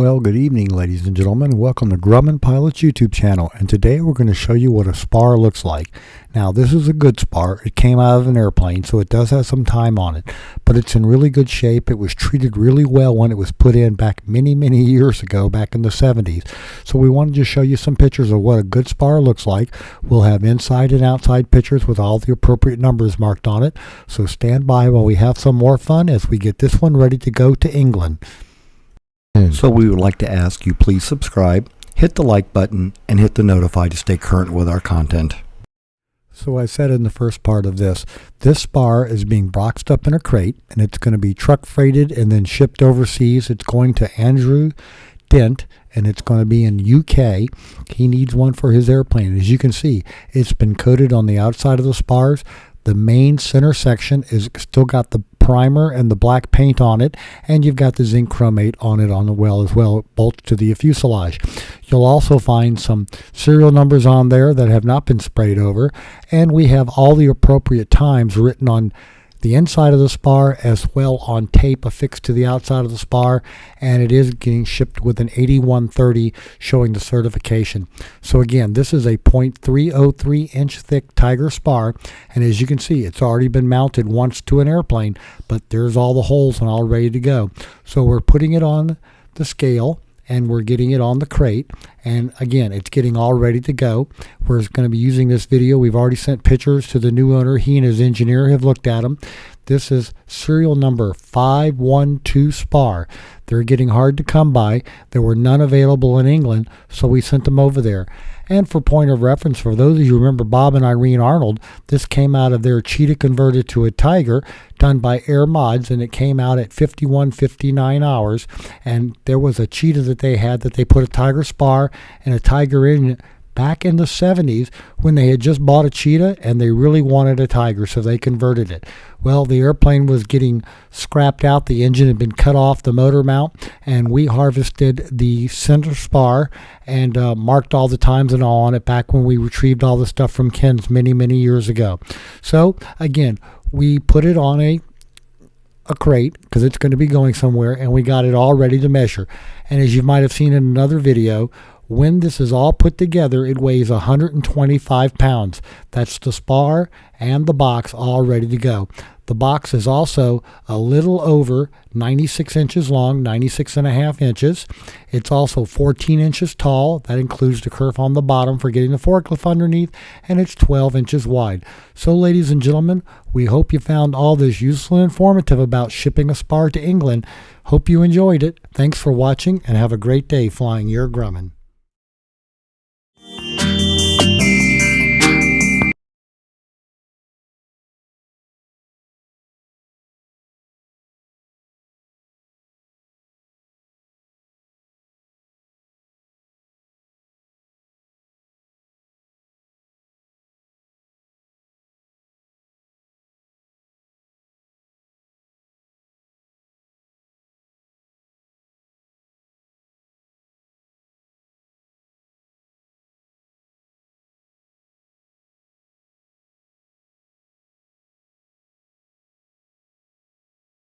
Well, good evening, ladies and gentlemen. Welcome to Grumman Pilot's YouTube channel, and today we're going to show you what a spar looks like. Now, this is a good spar. It came out of an airplane, so it does have some time on it, but it's in really good shape. It was treated really well when it was put in back many years ago, back in the 70s. So we wanted to show you some pictures of what a good spar looks like. We'll have inside and outside pictures with all the appropriate numbers marked on it. So stand by while we have some more fun as we get this one ready to go to England. So we would like to ask you please subscribe, hit the like button, and hit the notify to stay current with our content. So I said in the first part of this spar is being boxed up in a crate, and it's going to be truck freighted and then shipped overseas. It's going to Andrew Dent, and it's going to be in UK. He needs one for his airplane. As you can see, it's been coated on the outside of the spars. The main center section is still got the primer and the black paint on it, and you've got the zinc chromate on it on the well as well, bolted to the fuselage. You'll also find some serial numbers on there that have not been sprayed over, and we have all the appropriate times written on the inside of the spar as well on tape affixed to the outside of the spar, and it is getting shipped with an 8130 showing the certification. So again, this is a .303 inch thick Tiger spar, and as you can see, it's already been mounted once to an airplane, but there's all the holes and all ready to go. So we're putting it on the scale, and we're getting it on the crate, and again, it's getting all ready to go. We're going to be using this video. We've already sent pictures to the new owner. He and his engineer have looked at them. This is serial number 512 Spar. They're getting hard to come by. There were none available in England, so we sent them over there. And for point of reference, for those of you who remember Bob and Irene Arnold, this came out of their Cheetah converted to a Tiger, done by Air Mods, and it came out at 59 hours. And there was a Cheetah that they had that they put a Tiger spar and a Tiger in back in the 70s when they had just bought a Cheetah and they really wanted a Tiger, so they converted it. Well, the airplane was getting scrapped out. The engine had been cut off, the motor mount, and we harvested the center spar and marked all the times and all on it back when we retrieved all the stuff from Ken's many years ago. So again, we put it on a crate because it's going to be going somewhere, and we got it all ready to measure. And as you might have seen in another video, when this is all put together, it weighs 125 pounds. That's the spar and the box all ready to go. The box is also a little over 96 inches long, 96.5 inches. It's also 14 inches tall. That includes the kerf on the bottom for getting the forklift underneath, and it's 12 inches wide. So, ladies and gentlemen, we hope you found all this useful and informative about shipping a spar to England. Hope you enjoyed it. Thanks for watching, and have a great day flying your Grumman.